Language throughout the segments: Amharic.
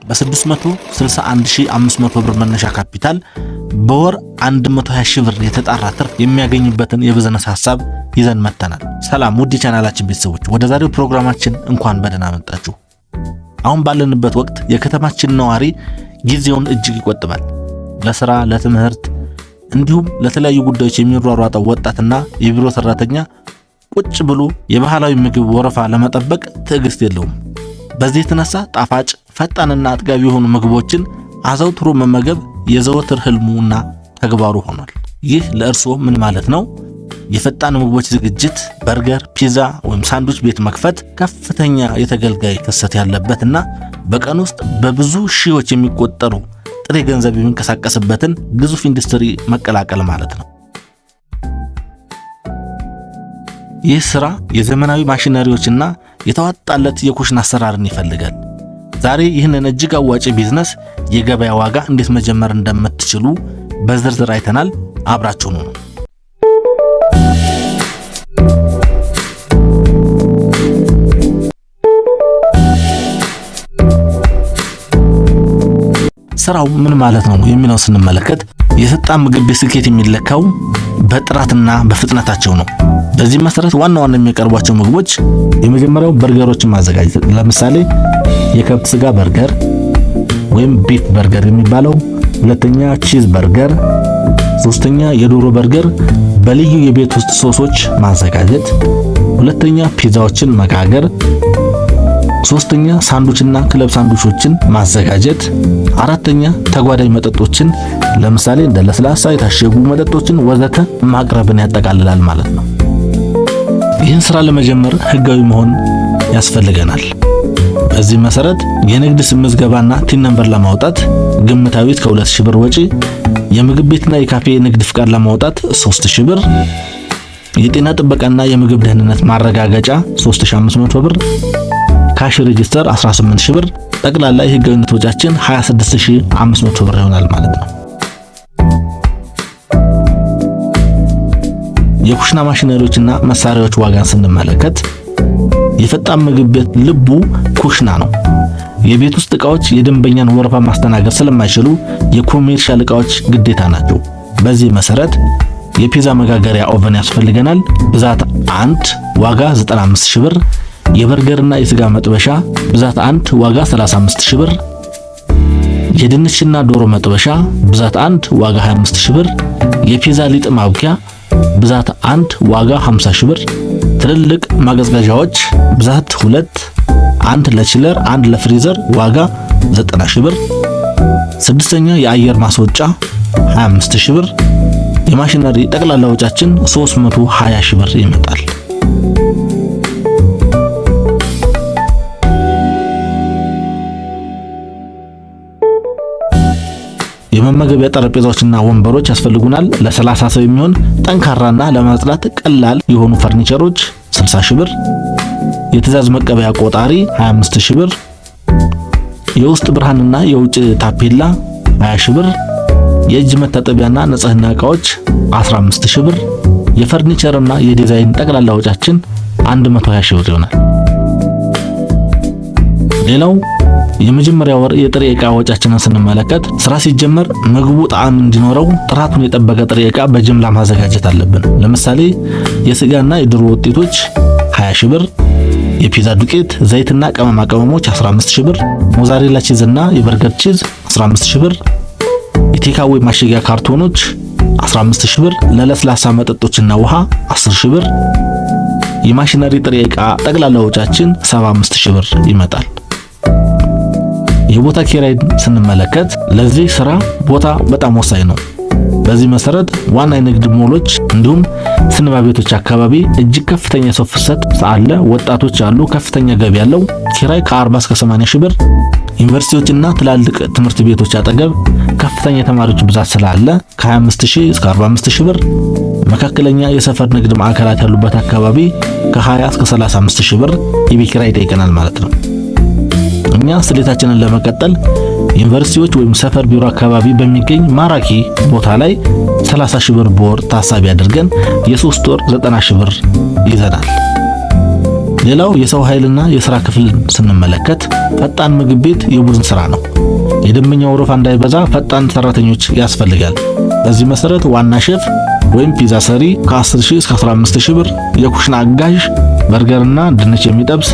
በ661500 ብር መነሻ ካፒታል በወር 120 ሺህ ብር የተጣራ ትርፍ የሚያገኙበትን የቢዝነስ ሐሳብ ይዘን መጥተናል። ሰላም ውድ ቻናላችን ቤተሰቦች፣ ወደ ዛሬው ፕሮግራማችን እንኳን በደህና መጣችሁ። አሁን ባለንበት ወቅት የከተማችን ነዋሪ ጊዜውን እጅግ ይቆጥባል። ለሥራ፣ ለትምህርት እንዲሁም ለተለያዩ ጉዳዮች የሚሯሯጠው ወጣትና የቢሮ ሰራተኛ ቁጭ ብሎ የባህላዊ ምግብ ወረፋ ለመጠበቅ ትዕግስት የለውም። በዚህ የተነሳ ጣፋጭ፣ ፈጣንና አጥጋቢ የሆኑ ምግቦችን አዘውትሮ መመገብ የዘወትር ህልሙና ተግባሩ ሆኗል። ይህ ለእርስዎ ምን ማለት ነው? የፈጣን ምግቦች ዝግጅት፣ በርገር፣ ፒዛ ወይም ሳንዱች ቤት መክፈት ከፍተኛ የተገልጋይ ፍሰት ያለበትና በቀን ውስጥ በብዙ ሺዎች የሚቆጠሩ ጥሬ ገንዘብ የሚንቀሳቀስበትን ግዙፍ ኢንዱስትሪ መቀላቀል ማለት ነው። ይህ ስራ የዘመናዊ ማሽነሪዎችና የተዋጣለት የኩሽና አሰራርን ይፈልጋል። ዛሬ ይህንን እጅግ አዋጭ ቢዝነስ የገበያ ዋጋ እንዴት መጀመር እንደምትችሉ በዝርዝር አይተናል። አብራችሁኑ ነው። ስራው ምን ማለት ነው የሚለው ስንመለከት የፈጣን ምግብ ቤት ስኬት የሚለካው በጥራትና በፍጥነታቸው ነው። በዚህ መሰረት ዋና የሚያቀርቧቸው ምግቦች የመጀመሪያው በርገሮችን ማዘጋጀት፣ ለምሳሌ የከብት ስጋ በርገር ወይም ቢፍ በርገር የሚባለው፣ ሁለተኛ ቺዝ በርገር፣ ሶስተኛ የዶሮ በርገር በልዩ የቤት ውስጥ ሶሶች ማዘጋጀት፣ ሁለተኛ ፒዛዎችን መጋገር፣ ሶስተኛ ሳንዱችና ክለብ ሳንዱቾችን ማዘጋጀት፣ አራተኛ ተጓዳኝ መጠጦችን ለምሳሌ እንደ ለስላሳ፣ የታሸጉ መጠጦችን ወዘተ ማቅረብን ያጠቃልላል ማለት ነው። ይህን ስራ ለመጀመር ህጋዊ መሆን ያስፈልገናል። በዚህ መሰረት የንግድ ስም ምዝገባና ቲን ነምበር ለማውጣት ግምታዊ ከ2000 ብር ወጪ፣ የምግብ ቤትና የካፌ ንግድ ፍቃድ ለማውጣት 3000 ብር፣ የጤና ጥበቃና የምግብ ደህንነት ማረጋገጫ 3500 ብር፣ ካሽ ሬጂስተር 18000 ብር፣ ጠቅላላ የህጋዊነት ወጪያችን 26500 ብር ይሆናል ማለት ነው። የኩሽና ማሽነሪዎችና መሳሪያዎች ዋጋን ስንመለከት የፈጣን ምግብ ቤት ልቡ ኩሽና ነው። የቤት ውስጥ ዕቃዎች የደንበኛን ወረፋ ማስተናገድ ስለማይችሉ የኮሜርሻል ዕቃዎች ግዴታ ናቸው። በዚህ መሰረት የፒዛ መጋገሪያ ኦቨን ያስፈልገናል። ብዛት 1 ዋጋ 95000 ብር፣ የበርገርና የስጋ መጥበሻ ብዛት 1 ዋጋ 35000 ብር፣ የድንችና ዶሮ መጥበሻ ብዛት 1 ዋጋ 25000 ብር፣ የፒዛ ሊጥ ማብኪያ ብዛት 1 ዋጋ 50000 ብር፣ ትልልቅ ማቀዝቀዣዎች ብዛት 2፣ 1 ለቺለር 1 ለፍሪዘር ዋጋ 90000 ብር፣ ስድስተኛ የአየር ማስወጫ 25000 ብር፣ የማሽነሪ ጠቅላላ ወጪያችን 320000 ብር ይመጣል። የመመገቢያ ጠረጴዛዎችና ወንበሮች ያስፈልጉናል። ለ30 ሰው የሚሆን ጠንካራና ለማጽዳት ቀላል የሆኑ ፈርኒቸሮች 60000 ብር፣ የትዕዛዝ መቀበያ ቆጣሪ 25000 ብር፣ የውስጥ ብርሃንና የውጭ ታፔላ 20000 ብር፣ የእጅ መታጠቢያና ንጽህና ዕቃዎች 15000 ብር፣ የፈርኒቸርና የዲዛይን ጠቅላላ ወጪያችን 120000 ብር ይሆናል። ሌላው የመጀመሪያ ወር የጥሬ ዕቃ ወጪያችንን ስንመለከት ስራ ሲጀመር ምግቡ ጣዕም እንዲኖረው ጥራቱን የጠበቀ ጥሬ ዕቃ በጅምላ ማዘጋጀት አለብን። ለምሳሌ የስጋና የዶሮ ውጤቶች 20000 ብር፣ የፒዛ ዱቄት፣ ዘይትና ቅመማ ቅመሞች 15000 ብር፣ ሞዛሬላ ቺዝና የበርገር ቺዝ 15000 ብር፣ የቴካዌ ማሸጊያ ካርቶኖች 15000 ብር፣ ለለስላሳ መጠጦችና ውሃ 10000 ብር፣ የማሽነሪ ጥሬ ዕቃ ጠቅላላ ወጪያችን 75000 ብር ይመጣል። የቦታ ኪራይ ስንመለከት ለዚህ ስራ ቦታ በጣም ወሳኝ ነው። በዚህ መሰረት ዋና የንግድ ሞሎች እንዲሁም ሲኒማ ቤቶች አካባቢ እጅግ ከፍተኛ የሰው ፍሰት አለ። ወጣቶች አሉ። ከፍተኛ ገቢ ያለው ኪራይ ከ40 እስከ 80 ሺህ ብር። ዩኒቨርሲቲዎችና ትላልቅ ትምህርት ቤቶች አጠገብ ከፍተኛ የተማሪዎች ብዛት ስላለ ከ25000 እስከ 45000 ብር። መካከለኛ የሰፈር ንግድ ማዕከላት ያሉበት አካባቢ ከ20 እስከ 35000 ብር የቤት ኪራይ ይጠይቀናል ማለት ነው። እኛ ስሌታችንን ለመቀጠል ዩኒቨርሲቲዎች ወይም ሰፈር ቢሮ አካባቢ በሚገኝ ማራኪ ቦታ ላይ 30 ሺህ ብር በወር ታሳቢ አድርገን የ3 ወር 90 ሺህ ብር ይዘናል። ሌላው የሰው ኃይልና የሥራ ክፍል ስንመለከት ፈጣን ምግብ ቤት የቡድን ሥራ ነው። የደንበኛው ወረፋ እንዳይበዛ ፈጣን ሰራተኞች ያስፈልጋል። በዚህ መሰረት ዋና ሼፍ ወይም ፒዛ ሰሪ ከ10000 እስከ 15000 ብር፣ የኩሽና አጋዥ በርገርና ድንች የሚጠብስ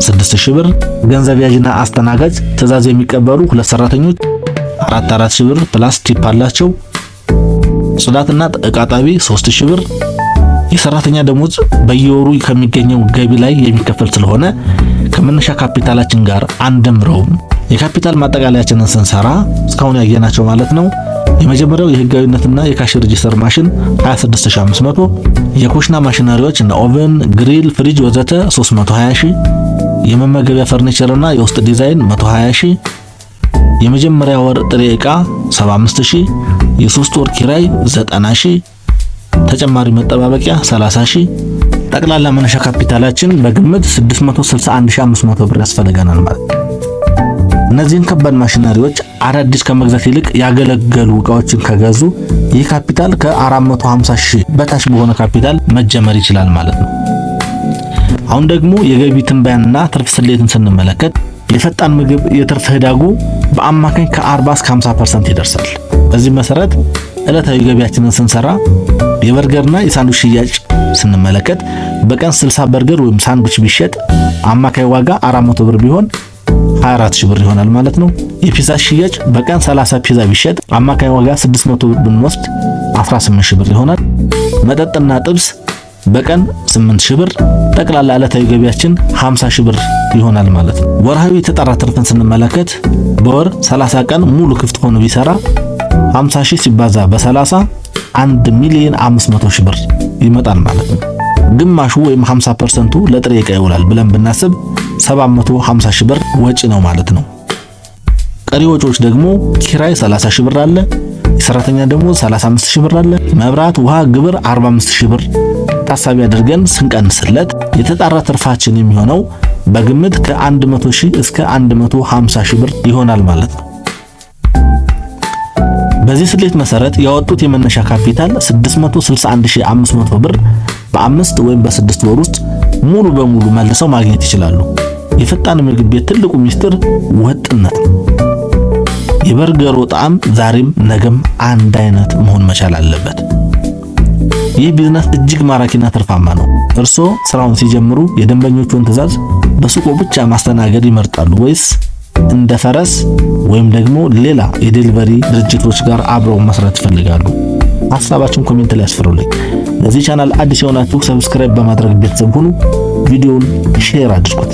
6000 ብር፣ ገንዘብ ያዥና አስተናጋጅ ትዕዛዝ የሚቀበሉ 2 ሰራተኞች 4000 ብር ፕላስ ቲፕ አላቸው። ጽዳትና ዕቃ ጣቢ 3000 ብር። የሰራተኛ ደሞዝ በየወሩ ከሚገኘው ገቢ ላይ የሚከፈል ስለሆነ ከመነሻ ካፒታላችን ጋር አንደምረውም። የካፒታል ማጠቃለያችንን ስንሰራ እስካሁን ያየናቸው ማለት ነው። የመጀመሪያው የህጋዊነትና የካሽ ሬጂስተር ማሽን 26500፣ የኩሽና ማሽነሪዎች እና ኦቨን፣ ግሪል፣ ፍሪጅ ወዘተ 320000፣ የመመገቢያ ፈርኒቸርና የውስጥ ዲዛይን 120000፣ የመጀመሪያ ወር ጥሬ ዕቃ 75000፣ የሶስት ወር ኪራይ 90000፣ ተጨማሪ መጠባበቂያ 30000። ጠቅላላ መነሻ ካፒታላችን በግምት 661500 ብር ያስፈልገናል ማለት ነው። እነዚህን ከባድ ማሽነሪዎች አዳዲስ ከመግዛት ይልቅ ያገለገሉ ዕቃዎችን ከገዙ ይህ ካፒታል ከ450000 በታች በሆነ ካፒታል መጀመር ይችላል ማለት ነው። አሁን ደግሞ የገቢ ትንበያና ትርፍ ስሌትን ስንመለከት የፈጣን ምግብ የትርፍ ህዳጉ በአማካኝ ከ40 እስከ 50% ይደርሳል። በዚህ መሰረት ዕለታዊ ገቢያችንን ስንሰራ የበርገርና የሳንዱች ሽያጭ ስንመለከት በቀን 60 በርገር ወይም ሳንዱች ቢሸጥ አማካይ ዋጋ 400 ብር ቢሆን 24000 ብር ይሆናል ማለት ነው። የፒዛ ሽያጭ በቀን 30 ፒዛ ቢሸጥ አማካይ ዋጋ 600 ብር ብንወስድ 18000 ብር ይሆናል። መጠጥና ጥብስ በቀን 8000 ብር፣ ጠቅላላ ዕለታዊ ገቢያችን 50000 ብር ይሆናል ማለት ነው። ወርሃዊ የተጣራ ትርፍን ስንመለከት በወር 30 ቀን ሙሉ ክፍት ሆኖ ቢሰራ 50000 ሲባዛ በ30 1,500,000 ብር ይመጣል ማለት ነው። ግማሹ ወይም 50% ለጥሬ ዕቃ ይውላል ብለን ብናስብ 750,000 ብር ወጪ ነው ማለት ነው። ቀሪ ወጪዎች ደግሞ ኪራይ 30,000 ብር አለ፣ የሰራተኛ ደሞዝ 35,000 ብር አለ፣ መብራት፣ ውሃ፣ ግብር 45,000 ብር ታሳቢ አድርገን ስንቀንስለት የተጣራ ትርፋችን የሚሆነው በግምት ከ100,000 እስከ 150,000 ብር ይሆናል ማለት ነው። በዚህ ስሌት መሰረት ያወጡት የመነሻ ካፒታል 661500 ብር በ5 ወይም በ6 ወር ውስጥ ሙሉ በሙሉ መልሰው ማግኘት ይችላሉ። የፈጣን ምግብ ቤት ትልቁ ሚስጥር ወጥነት ነው። የበርገሩ ጣዕም ዛሬም ነገም አንድ አይነት መሆን መቻል አለበት። ይህ ቢዝነስ እጅግ ማራኪና ትርፋማ ነው። እርስዎ ስራውን ሲጀምሩ የደንበኞቹን ትዕዛዝ በሱቆ ብቻ ማስተናገድ ይመርጣሉ ወይስ እንደ ፈረስ ወይም ደግሞ ሌላ የዴሊቨሪ ድርጅቶች ጋር አብረው መስራት ይፈልጋሉ? ሐሳባችሁን ኮሜንት ላይ አስፍሩልኝ። ለዚህ ቻናል አዲስ የሆናችሁ ሰብስክራይብ በማድረግ ቤተሰብ ሁኑ። ቪዲዮውን ሼር አድርጉት።